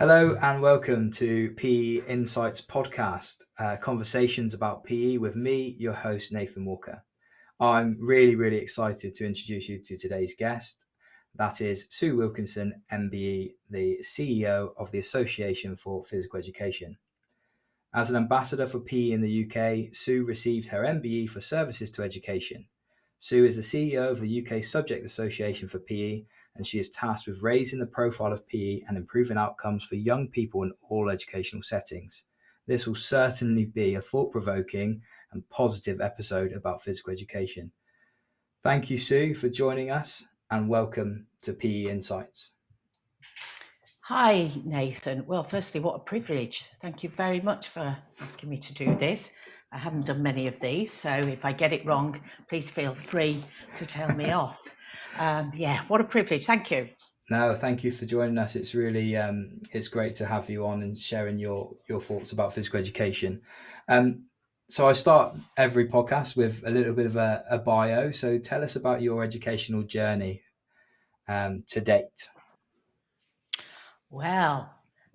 Hello and welcome to PE Insights podcast, conversations about PE with me, your host, Nathan Walker. I'm really excited to introduce you to today's guest. That is Sue Wilkinson MBE, the CEO of the Association for Physical Education. As an ambassador for PE in the UK, Sue received her MBE for services to education. Sue is the CEO of the UK Subject Association for PE, and she is tasked with raising the profile of PE and improving outcomes for young people in all educational settings. This will certainly be a thought-provoking and positive episode about physical education. Thank you, Sue, for joining us, and welcome to PE Insights. Hi, Nathan. Well, firstly, what a privilege. Thank you very much for asking me to do this. I haven't done many of these, so if I get it wrong, please feel free to tell me off. What a privilege. Thank you. No, thank you for joining us. It's really it's great to have you on and sharing your thoughts about physical education. So I start every podcast with a little bit of a bio. So tell us about your educational journey to date. Well,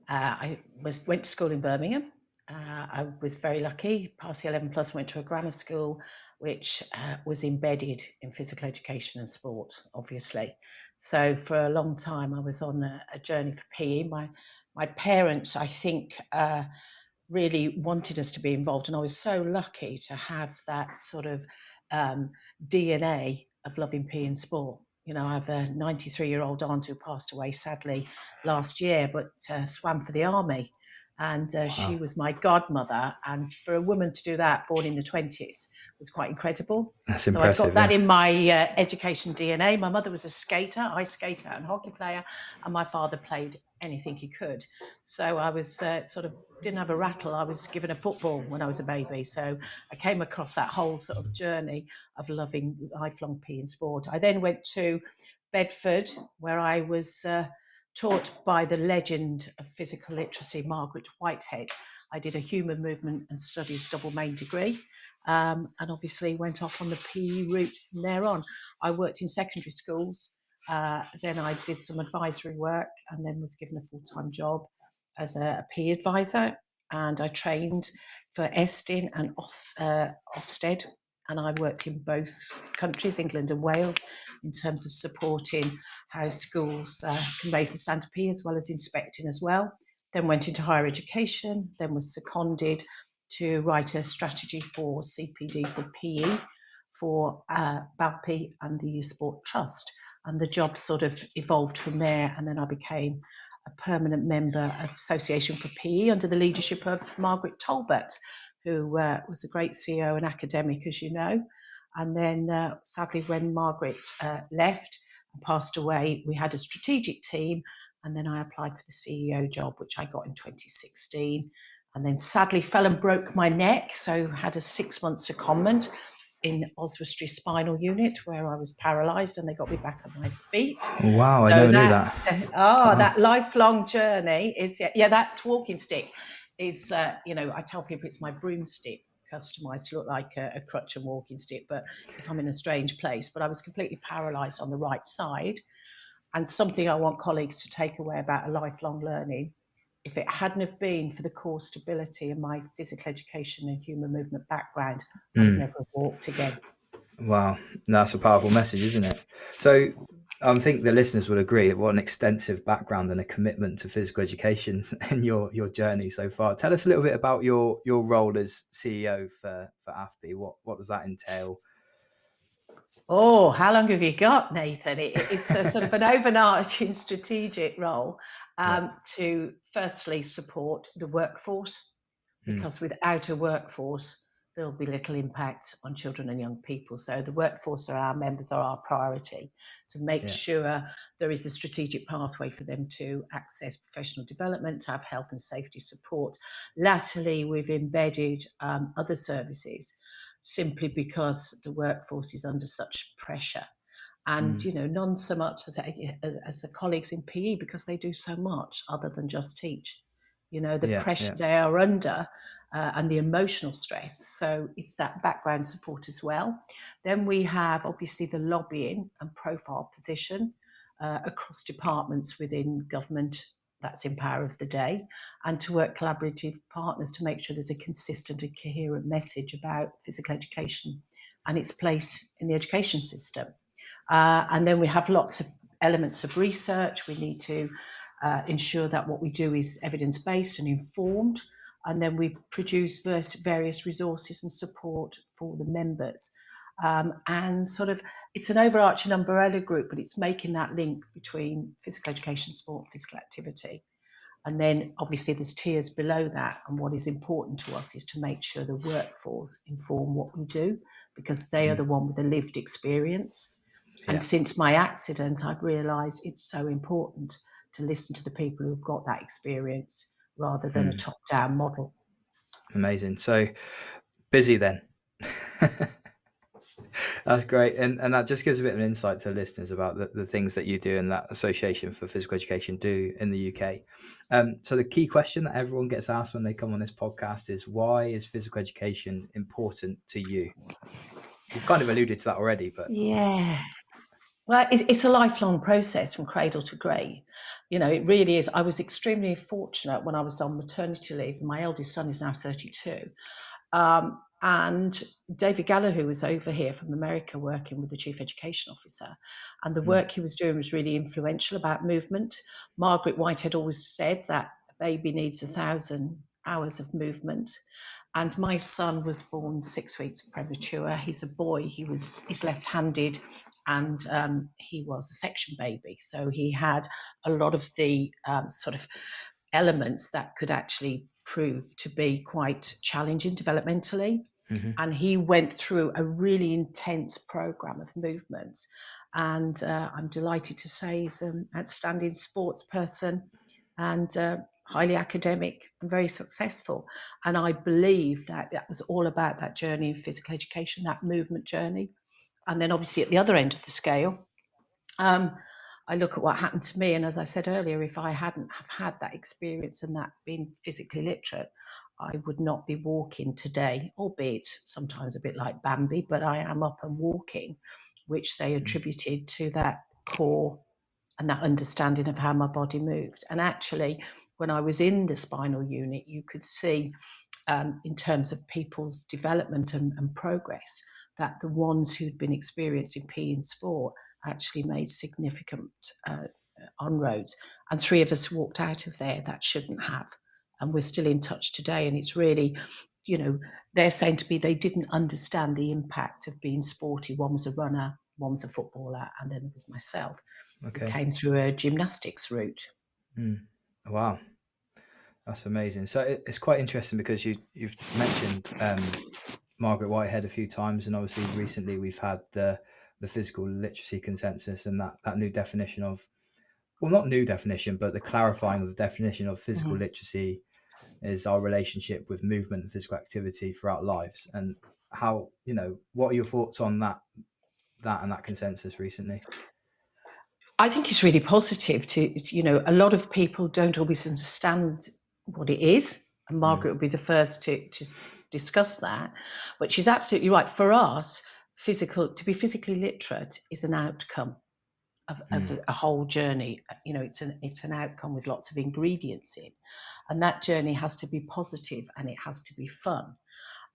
I went to school in Birmingham. I was very lucky, passed the 11 plus, went to a grammar school which was embedded in physical education and sport, obviously. So for a long time I was on a journey for PE. My parents, I think, really wanted us to be involved, and I was so lucky to have that sort of DNA of loving PE and sport. You know, I have a 93-year-old aunt who passed away sadly last year, but swam for the army. And she was my godmother. And for a woman to do that, born in the 20s, was quite incredible. That's impressive. So I've got that yeah. in my education DNA. My mother was a skater, ice skater and hockey player, and my father played anything he could. So I was didn't have a rattle. I was given a football when I was a baby. So I came across that whole sort of journey of loving lifelong PE and sport. I then went to Bedford, where I was taught by the legend of physical literacy, Margaret Whitehead. I did a human movement and studies double main degree, and obviously went off on the PE route from there on. I worked in secondary schools, then I did some advisory work, and then was given a full-time job as a PE advisor, and I trained for Estin and Ofsted, and I worked in both countries, England and Wales, in terms of supporting how schools can raise the standard PE as well as inspecting as well. Then went into higher education, then was seconded to write a strategy for CPD for PE for AfPE and the Youth Sport Trust. And the job sort of evolved from there, and then I became a permanent member of Association for PE under the leadership of Margaret Talbot, who was a great CEO and academic, as you know. And then sadly, when Margaret left and passed away, we had a strategic team, and then I applied for the CEO job, which I got in 2016. And then sadly fell and broke my neck, so had a 6-month secondment in Oswestry Spinal Unit, where I was paralysed, and they got me back on my feet. Wow, so I never knew that. That lifelong journey is, that walking stick is, I tell people it's my broomstick, customised to look like a crutch and walking stick, but if I'm in a strange place. But I was completely paralysed on the right side, and something I want colleagues to take away about a lifelong learning. If it hadn't have been for the core stability and my physical education and human movement background, I would never have walked again. Wow, that's a powerful message, isn't it? So I think the listeners would agree what an extensive background and a commitment to physical education in your journey so far. Tell us a little bit about your role as CEO for AfPE. What does that entail? Oh, how long have you got, Nathan? It's a sort of an overarching strategic role to firstly support the workforce, because without a workforce, there'll be little impact on children and young people. So the workforce are our members, are our priority, to make sure there is a strategic pathway for them to access professional development, to have health and safety support. Latterly, we've embedded other services, simply because the workforce is under such pressure. And, none so much as the colleagues in PE, because they do so much other than just teach. The pressure they are under and the emotional stress. So it's that background support as well. Then we have obviously the lobbying and profile position across departments within government that's in power of the day, and to work collaborative partners to make sure there's a consistent and coherent message about physical education and its place in the education system. And then we have lots of elements of research. We need to ensure that what we do is evidence-based and informed, and then we produce various resources and support for the members. And sort of, it's an overarching umbrella group, but it's making that link between physical education, sport, and physical activity. And then obviously there's tiers below that, and what is important to us is to make sure the workforce inform what we do, because they are the one with the lived experience. And since my accident, I've realised it's so important to listen to the people who've got that experience rather than a top-down model. Amazing. So busy then. That's great. And that just gives a bit of an insight to listeners about the things that you do and that Association for Physical Education do in the UK. So the key question that everyone gets asked when they come on this podcast is, why is physical education important to you? You've kind of alluded to that already, but... Yeah. Well, it's a lifelong process from cradle to grave. You know, it really is. I was extremely fortunate when I was on maternity leave. My eldest son is now 32. And David Gallagher was over here from America working with the Chief Education Officer. And the work he was doing was really influential about movement. Margaret Whitehead always said that a baby needs 1,000 hours of movement. And my son was born 6 weeks premature. He's a boy. He's left-handed, and he was a section baby. So he had a lot of the sort of elements that could actually prove to be quite challenging developmentally. And he went through a really intense program of movements. And I'm delighted to say he's an outstanding sports person and highly academic and very successful. And I believe that was all about that journey of physical education, that movement journey. And then obviously at the other end of the scale, I look at what happened to me. And as I said earlier, if I hadn't have had that experience and that being physically literate, I would not be walking today, albeit sometimes a bit like Bambi, but I am up and walking, which they attributed to that core and that understanding of how my body moved. And actually, when I was in the spinal unit, you could see in terms of people's development and progress, that the ones who'd been experienced in PE and sport actually made significant inroads. And 3 of us walked out of there that shouldn't have. And we're still in touch today. And it's really, you know, they're saying to me they didn't understand the impact of being sporty. One was a runner, one was a footballer, and then there was myself, who came through a gymnastics route. Wow. That's amazing. So it's quite interesting because you've mentioned Margaret Whitehead a few times, and obviously recently we've had the physical literacy consensus and that new definition of, well, not new definition, but the clarifying of the definition of physical literacy is our relationship with movement and physical activity throughout lives. And how, you know, what are your thoughts on that and that consensus recently? I think it's really positive you know, a lot of people don't always understand what it is. And Margaret will be the first to discuss that. But she's absolutely right. For us, to be physically literate is an outcome of a whole journey. You know, it's an outcome with lots of ingredients in. And that journey has to be positive and it has to be fun.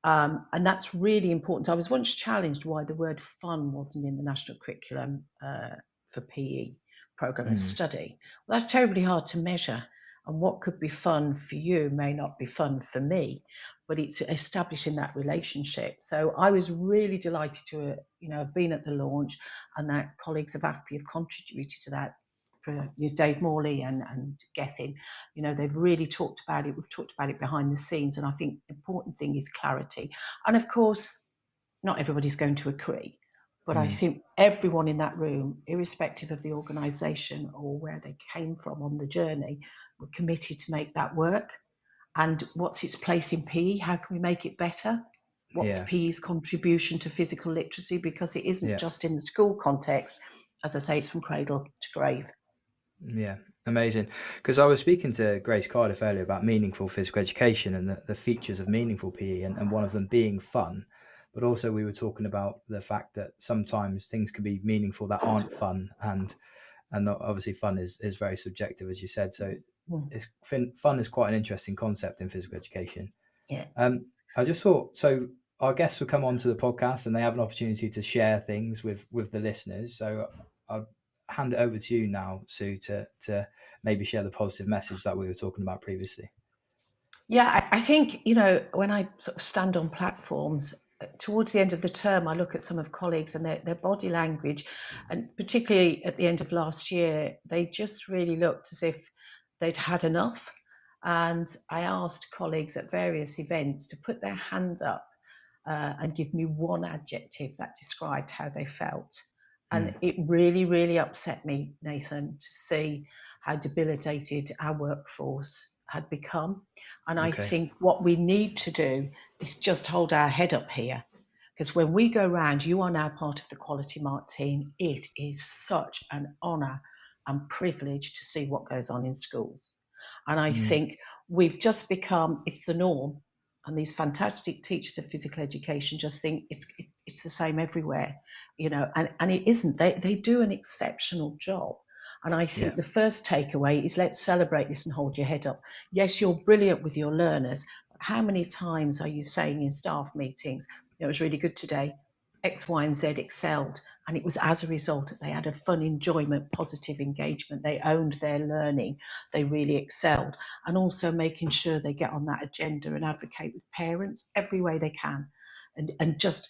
And that's really important. I was once challenged why the word fun wasn't in the national curriculum for PE, program of study. Well, that's terribly hard to measure. And what could be fun for you may not be fun for me, but it's establishing that relationship. So I was really delighted to, you know, have been at the launch, and that colleagues of AfPE have contributed to that. For Dave Morley and Gethin, you know, they've really talked about it. We've talked about it behind the scenes, and I think the important thing is clarity. And of course, not everybody's going to agree, but I think everyone in that room, irrespective of the organisation or where they came from on the journey, were committed to make that work. And what's its place in PE? How can we make it better? What's PE's contribution to physical literacy? Because it isn't just in the school context. As I say, it's from cradle to grave. Yeah, amazing. Because I was speaking to Grace Cardiff earlier about meaningful physical education and the features of meaningful PE, and one of them being fun. But also we were talking about the fact that sometimes things can be meaningful that aren't fun, and obviously fun is very subjective, as you said. So fun is quite an interesting concept in physical education. Yeah. I just thought, so our guests will come onto the podcast and they have an opportunity to share things with the listeners. So I'll hand it over to you now, Sue, to maybe share the positive message that we were talking about previously. Yeah, I think, when I sort of stand on platforms, towards the end of the term, I look at some of colleagues and their body language, and particularly at the end of last year, they just really looked as if they'd had enough. And I asked colleagues at various events to put their hand up and give me one adjective that described how they felt. And it really, really upset me, Nathan, to see how debilitated our workforce had become. And I think what we need to do is just hold our head up here. Because when we go round, you are now part of the Quality Mark team. It is such an honour and privilege to see what goes on in schools. And I think we've just become, it's the norm. And these fantastic teachers of physical education just think it's the same everywhere, and it isn't. They do an exceptional job. And I think the first takeaway is, let's celebrate this and hold your head up. Yes, you're brilliant with your learners. But how many times are you saying in staff meetings, it was really good today, X, Y, and Z excelled. And it was as a result that they had a fun enjoyment, positive engagement. They owned their learning. They really excelled. And also making sure they get on that agenda and advocate with parents every way they can. And just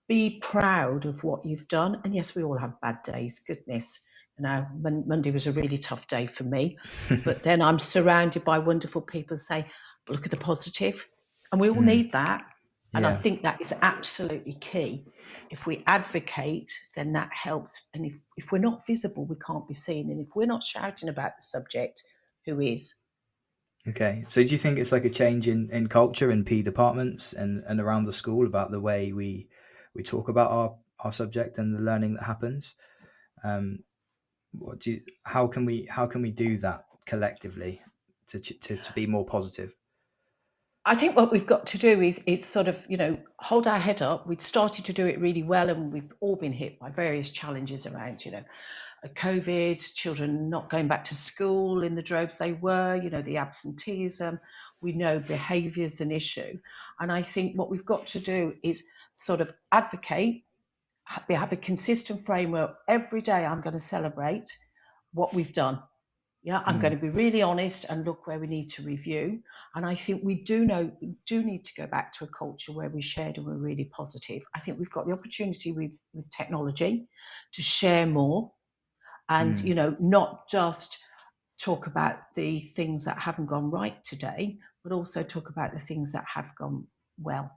be proud of what you've done. And yes, we all have bad days. Goodness, Monday was a really tough day for me. But then I'm surrounded by wonderful people who say, look at the positive. And we all need that. And I think that is absolutely key. If we advocate, then that helps. And if we're not visible, we can't be seen. And if we're not shouting about the subject, who is? Okay. So do you think it's like a change in culture in PE departments and around the school about the way we talk about our subject and the learning that happens? How can we do that collectively to be more positive? I think what we've got to do is sort of, hold our head up. We'd started to do it really well, and we've all been hit by various challenges around, COVID, children not going back to school in the droves they were, the absenteeism. We know behaviour's an issue. And I think what we've got to do is sort of advocate, have a consistent framework. Every day I'm going to celebrate what we've done. Yeah, I'm going to be really honest and look where we need to review. And I think we do need to go back to a culture where we shared and we're really positive. I think we've got the opportunity with technology to share more and, not just talk about the things that haven't gone right today, but also talk about the things that have gone well.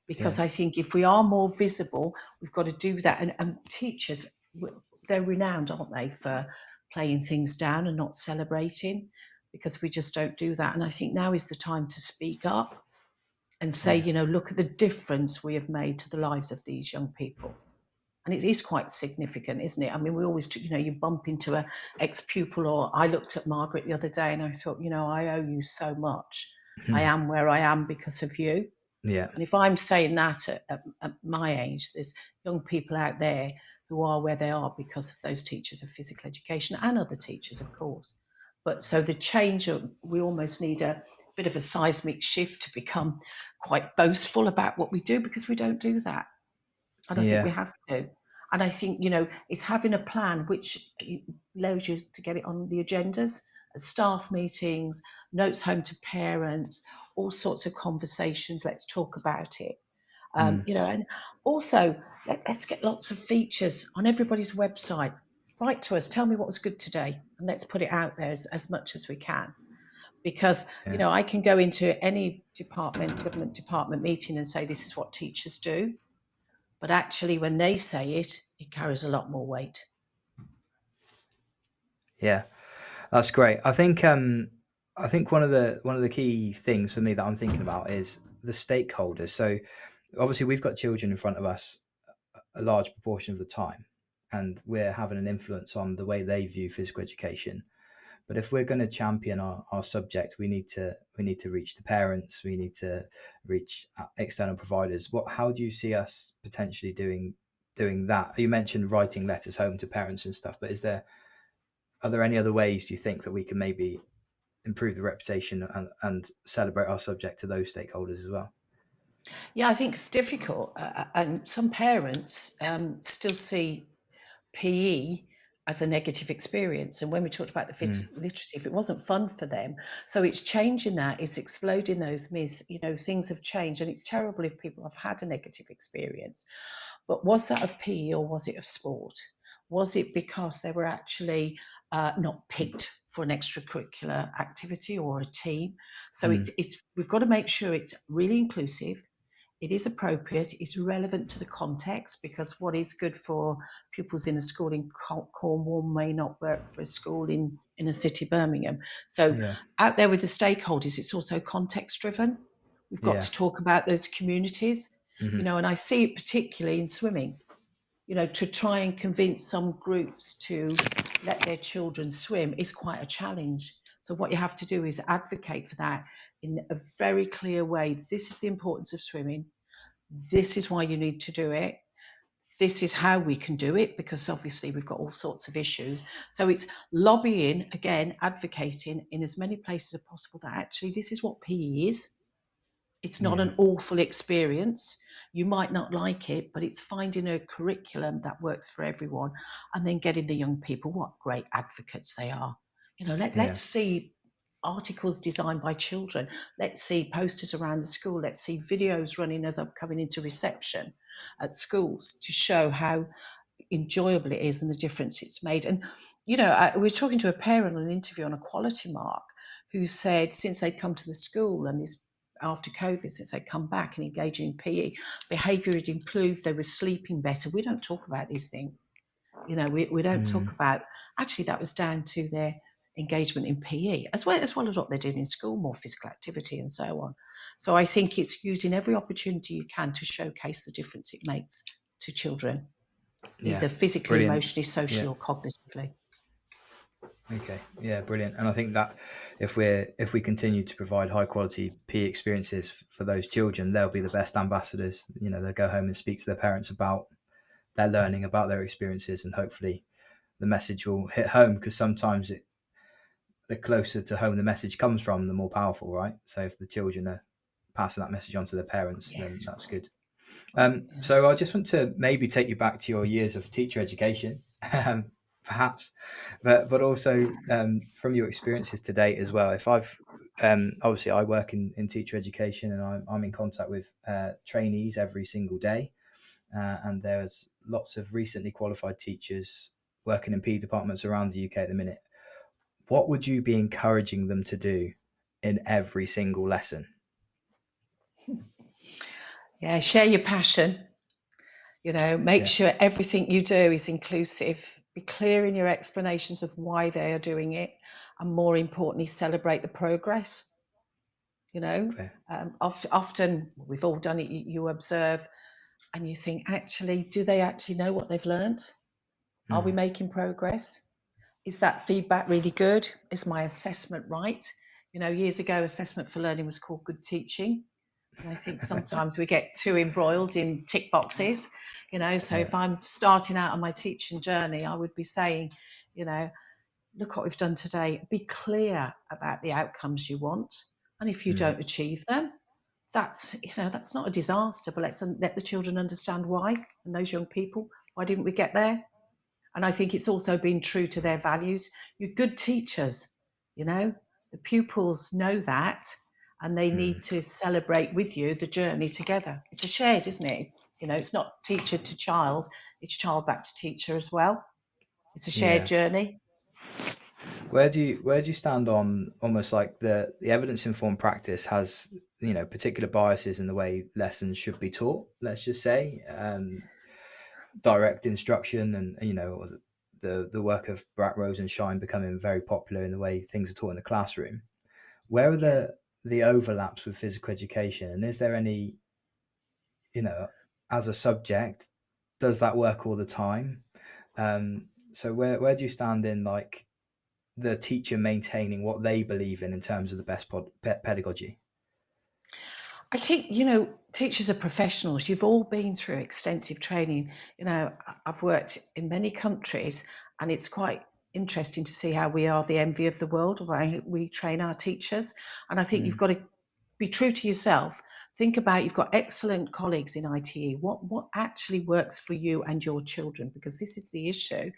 Because I think if we are more visible, we've got to do that. And teachers, they're renowned, aren't they, for playing things down and not celebrating, because we just don't do that. And I think now is the time to speak up and say, look at the difference we have made to the lives of these young people. And it is quite significant, isn't it? I mean, we always, you bump into an ex-pupil, or I looked at Margaret the other day and I thought, I owe you so much. I am where I am because of you. Yeah. And if I'm saying that at my age, there's young people out there who are where they are because of those teachers of physical education and other teachers, of course. But so the change, we almost need a bit of a seismic shift to become quite boastful about what we do, because we don't do that. And I think we have to. And I think, it's having a plan which allows you to get it on the agendas, staff meetings, notes home to parents, all sorts of conversations. Let's talk about it. And also let's get lots of features on everybody's website. Write to us, tell me what was good today, and let's put it out there as much as we can. Because, I can go into any government department meeting and say, this is what teachers do. But actually, when they say it, it carries a lot more weight. Yeah, that's great. I think one of the key things for me that I'm thinking about is the stakeholders. So obviously we've got children in front of us a large proportion of the time, and we're having an influence on the way they view physical education. But if we're going to champion our subject, we need to reach the parents. We need to reach external providers. How do you see us potentially doing that? You mentioned writing letters home to parents and stuff, but are there any other ways do you think that we can maybe improve the reputation and celebrate our subject to those stakeholders as well. Yeah, I think it's difficult, and some parents still see PE as a negative experience. And when we talked about the literacy, if it wasn't fun for them, so it's changing that, it's exploding those myths. Things have changed, and it's terrible if people have had a negative experience. But was that of PE or was it of sport? Was it because they were actually not picked for an extracurricular activity or a team? So we've got to make sure it's really inclusive. It is appropriate, it's relevant to the context, because what is good for pupils in a school in Cornwall may not work for a school in a city, Birmingham. So out there with the stakeholders, it's also context driven. We've got to talk about those communities, and I see it particularly in swimming, to try and convince some groups to let their children swim is quite a challenge. So what you have to do is advocate for that in a very clear way. This is the importance of swimming. This is why you need to do it. This is how we can do it, because obviously we've got all sorts of issues. So it's lobbying, again, advocating in as many places as possible that actually this is what PE is. It's not an awful experience. You might not like it, but it's finding a curriculum that works for everyone, and then getting the young people, what great advocates they are. Let's see articles designed by children. Let's see posters around the school. Let's see videos running as I'm coming into reception at schools to show how enjoyable it is and the difference it's made. And, we're talking to a parent on an interview on a quality mark who said since they'd come to the school and this after COVID, since they'd come back and engaged in PE, behaviour had improved, they were sleeping better. We don't talk about these things. We don't talk about, actually that was down to their engagement in PE, as well as what they're doing in school, more physical activity and so on. So I think it's using every opportunity you can to showcase the difference it makes to children, either physically, emotionally, socially or cognitively. Okay, yeah, brilliant. And I think that if we continue to provide high quality PE experiences for those children, they'll be the best ambassadors. They'll go home and speak to their parents about their learning, about their experiences, and hopefully the message will hit home, because sometimes the closer to home the message comes from, the more powerful, right? So if the children are passing that message on to their parents, then that's good. So I just want to maybe take you back to your years of teacher education, perhaps, but also from your experiences to date as well. If I've obviously I work in teacher education, and I'm in contact with trainees every single day, and there's lots of recently qualified teachers working in PE departments around the UK at the minute. What would you be encouraging them to do in every single lesson? Yeah, share your passion. Make sure everything you do is inclusive. Be clear in your explanations of why they are doing it, and more importantly, celebrate the progress. Often we've all done it. You observe, and you think, actually, do they actually know what they've learned? Are we making progress? Is that feedback really good? Is my assessment right? Years ago, assessment for learning was called good teaching. And I think sometimes we get too embroiled in tick boxes, so if I'm starting out on my teaching journey, I would be saying, look what we've done today. Be clear about the outcomes you want. And if you don't achieve them, that's not a disaster, but let's let the children understand why, and those young people, why didn't we get there? And I think it's also been true to their values. You're good teachers, the pupils know that, and they need to celebrate with you the journey together. It's a shared, isn't it? It's not teacher to child, it's child back to teacher as well. It's a shared journey. Where do you stand on almost like the evidence informed practice has particular biases in the way lessons should be taught? Let's just say direct instruction, and the work of Bratt, Rose and Shine becoming very popular in the way things are taught in the classroom. Where are the overlaps with physical education, and is there any, as a subject, does that work all the time? So where do you stand in like the teacher maintaining what they believe in terms of the best pedagogy? I think, teachers are professionals. You've all been through extensive training. I've worked in many countries, and it's quite interesting to see how we are the envy of the world, why we train our teachers. And I think you've got to be true to yourself. Think about, you've got excellent colleagues in ITE. What actually works for you and your children? Because this is the issue,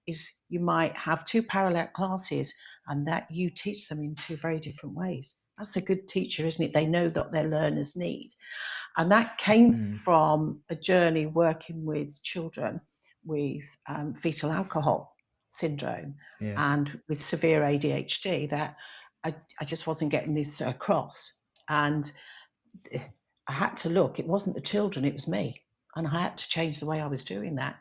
is you might have two parallel classes and that you teach them in two very different ways. That's a good teacher, isn't it? They know what their learners need. And that came from a journey working with children with fetal alcohol syndrome and with severe ADHD, that I just wasn't getting this across. And I had to look, it wasn't the children, it was me. And I had to change the way I was doing that.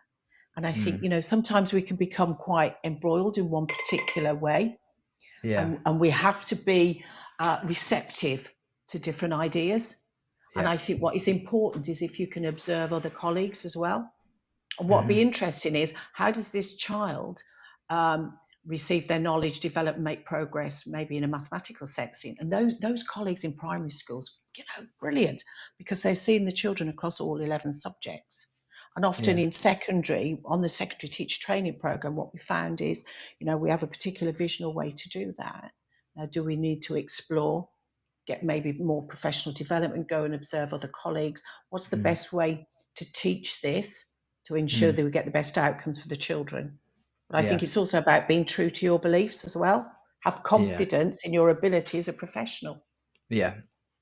And I think, sometimes we can become quite embroiled in one particular way. And we have to be receptive to different ideas. And I think what is important is if you can observe other colleagues as well. And what would be interesting is, how does this child receive their knowledge, develop, make progress, maybe in a mathematical setting? And those colleagues in primary schools, brilliant, because they're seeing the children across all 11 subjects. And often in secondary, on the secondary teacher training program, what we found is, we have a particular visional way to do that. Now, do we need to explore, get maybe more professional development, go and observe other colleagues? What's the best way to teach this to ensure that we get the best outcomes for the children? But I think it's also about being true to your beliefs as well. Have confidence in your ability as a professional. Yeah.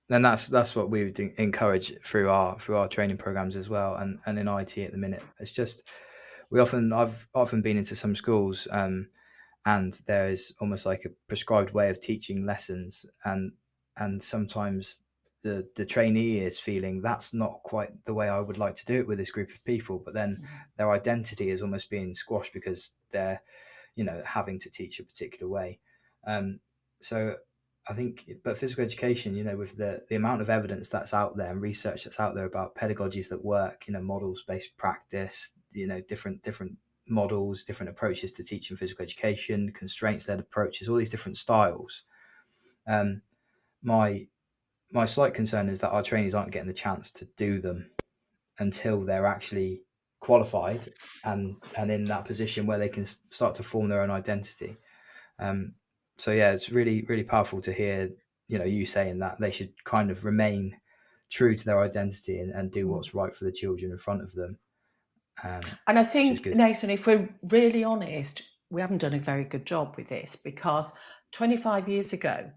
And that's what we would encourage through our training programs as well, and in IT at the minute. It's just I've often been into some schools, and there is almost like a prescribed way of teaching lessons, and sometimes the trainee is feeling that's not quite the way I would like to do it with this group of people, but then their identity is almost being squashed because they're having to teach a particular way. So I think, but physical education, with the amount of evidence that's out there and research that's out there about pedagogies that work, models-based practice, different models, different approaches to teaching physical education, constraints-led approaches, all these different styles. My slight concern is that our trainees aren't getting the chance to do them until they're actually qualified and in that position where they can start to form their own identity. So yeah, it's really, really powerful to hear, you saying that they should kind of remain true to their identity and do what's right for the children in front of them. And I think, Nathan, if we're really honest, we haven't done a very good job with this, because 25 years ago,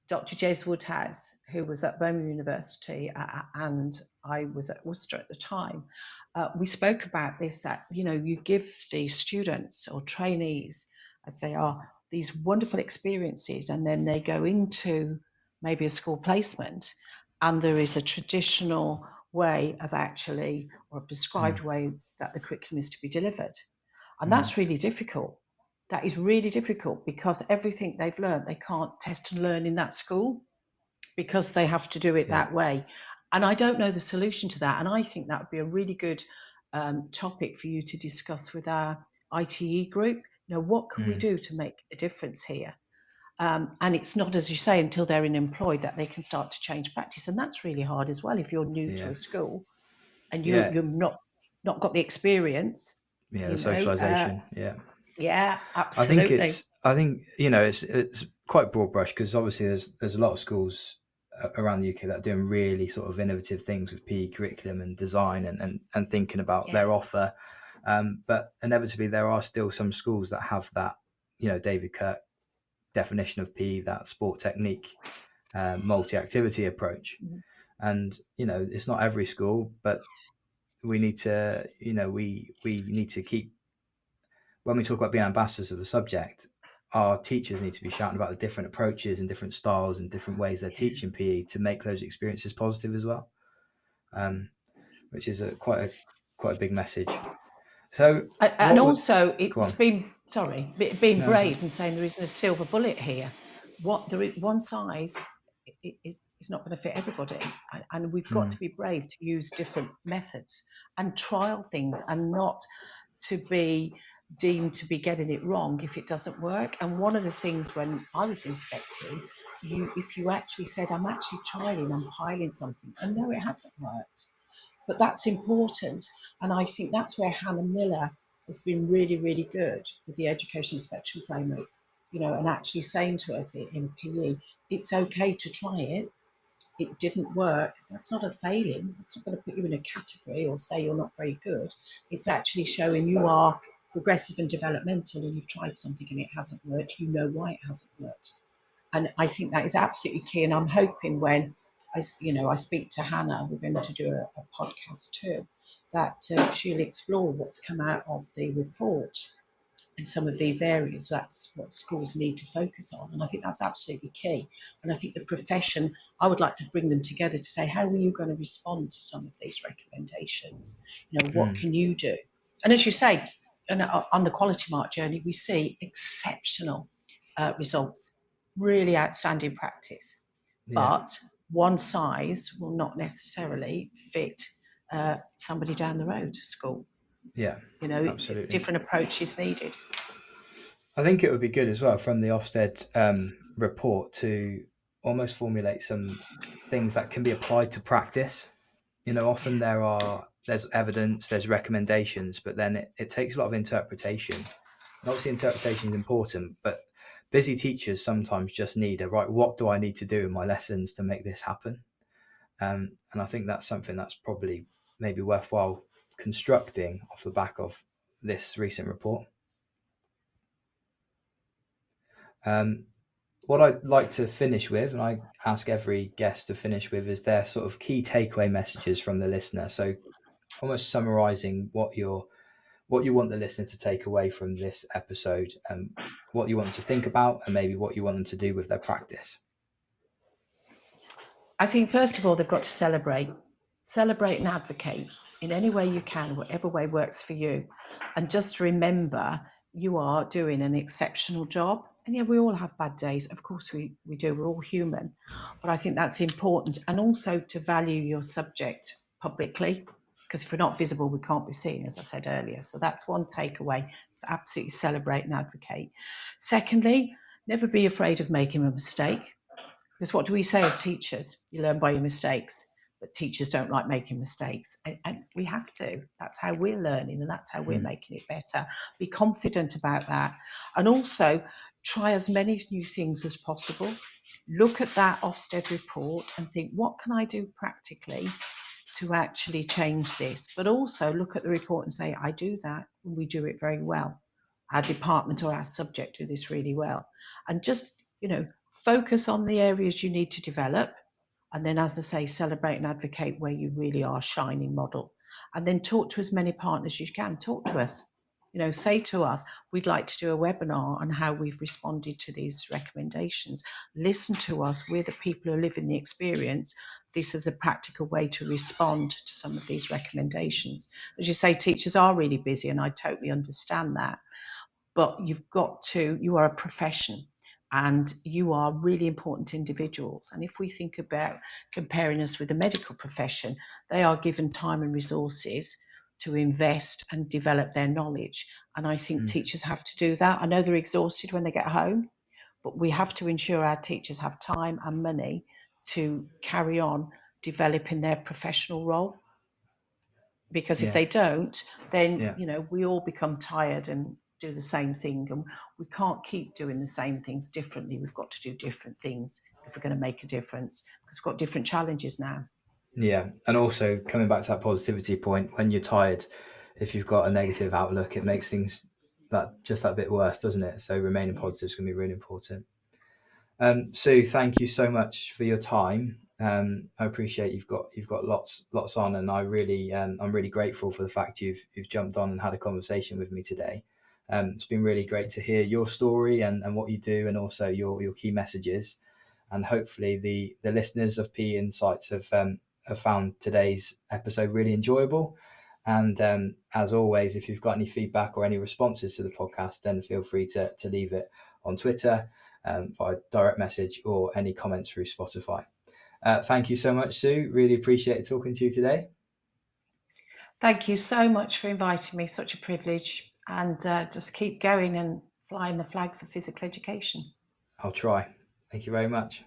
Dr. James Woodhouse, who was at Birmingham University, and I was at Worcester at the time, we spoke about this, that, you give these students or trainees, as they are, these wonderful experiences, and then they go into maybe a school placement, and there is a traditional way of actually, or a prescribed way that the curriculum is to be delivered. And that's really difficult. That is really difficult, because everything they've learned, they can't test and learn in that school, because they have to do it that way. And I don't know the solution to that. And I think that would be a really good topic for you to discuss with our ITE group. What can we do to make a difference here? And it's not, as you say, until they're employed that they can start to change practice. And that's really hard as well if you're new to a school and you're not got the experience. The socialization. Yeah, absolutely. I think it's quite broad brush, because obviously there's a lot of schools around the UK that are doing really sort of innovative things with PE curriculum and design and thinking about their offer. But inevitably there are still some schools that have that, David Kirk definition of PE, that sport technique, multi-activity approach. And, it's not every school, but we need to, we need to keep, when we talk about being ambassadors of the subject, our teachers need to be shouting about the different approaches and different styles and different ways they're teaching PE to make those experiences positive as well, which is quite a big message. So, and also it's being brave and saying there isn't a silver bullet here. There is one size is not going to fit everybody, and we've got to be brave to use different methods and trial things, and not to be deemed to be getting it wrong if it doesn't work. And one of the things when I was inspecting, if you actually said, I'm actually trialing, I'm piling something, and no, it hasn't worked. But that's important. And I think that's where Hannah Miller has been really, really good with the education inspection framework, and actually saying to us in PE, it's okay to try it. It didn't work. That's not a failing. That's not going to put you in a category or say you're not very good. It's actually showing you are progressive and developmental, and you've tried something and it hasn't worked. You know why it hasn't worked. And I think that is absolutely key. And I'm hoping when I speak to Hannah, we're going to do a podcast too, that she'll explore what's come out of the report in some of these areas. That's what schools need to focus on. And I think that's absolutely key. And I think the profession, I would like to bring them together to say, how are you going to respond to some of these recommendations? What can you do? And as you say, and on the quality mark journey, we see exceptional results, really outstanding practice. But one size will not necessarily fit somebody down the road to school. Yeah, absolutely. Different approaches needed. I think it would be good as well from the Ofsted report to almost formulate some things that can be applied to practice. Often there's evidence, there's recommendations, but then it takes a lot of interpretation. And obviously interpretation is important, but busy teachers sometimes just need what do I need to do in my lessons to make this happen? And I think that's something that's probably maybe worthwhile constructing off the back of this recent report. What I'd like to finish with, and I ask every guest to finish with, is their sort of key takeaway messages from the listener. So almost summarizing what you want the listener to take away from this episode, and what you want them to think about, and maybe what you want them to do with their practice. I think, first of all, they've got to celebrate and advocate in any way you can, whatever way works for you. And just remember, you are doing an exceptional job. And yeah, we all have bad days. Of course we do. We're all human. But I think that's important. And also to value your subject publicly, because if we're not visible, we can't be seen, as I said earlier. So that's one takeaway. It's absolutely celebrate and advocate. Secondly, never be afraid of making a mistake. Because what do we say as teachers? You learn by your mistakes. But teachers don't like making mistakes, and we have to. That's how we're learning, and that's how we're making it better. Be confident about that, and also try as many new things as possible. Look at that Ofsted report and think, what can I do practically to actually change this? But also look at the report and say, I do that, and we do it very well. Our department or our subject do this really well. And just, focus on the areas you need to develop. And then, as I say, celebrate and advocate where you really are a shining model. And then talk to as many partners as you can. Talk to us. Say to us, we'd like to do a webinar on how we've responded to these recommendations. Listen to us. We're the people who live in the experience. This is a practical way to respond to some of these recommendations. As you say, teachers are really busy, and I totally understand that. But you are a profession. And you are really important individuals. And if we think about comparing us with the medical profession, they are given time and resources to invest and develop their knowledge. And I think teachers have to do that. I know they're exhausted when they get home, but we have to ensure our teachers have time and money to carry on developing their professional role. Because if they don't, then, we all become tired and do the same thing, and we can't keep doing the same things differently. We've got to do different things if we're going to make a difference, because we've got different challenges now. Yeah, and also coming back to that positivity point, when you're tired, if you've got a negative outlook, it makes things that bit worse, doesn't it? So remaining positive is going to be really important. Sue, thank you so much for your time. I appreciate you've got lots on, and I'm really grateful for the fact you've jumped on and had a conversation with me today. It's been really great to hear your story and what you do, and also your key messages. And hopefully the listeners of PE Insights have found today's episode really enjoyable. And as always, if you've got any feedback or any responses to the podcast, then feel free to leave it on Twitter, by direct message, or any comments through Spotify. Thank you so much, Sue. Really appreciate talking to you today. Thank you so much for inviting me. Such a privilege. And just keep going and flying the flag for physical education. I'll try. Thank you very much.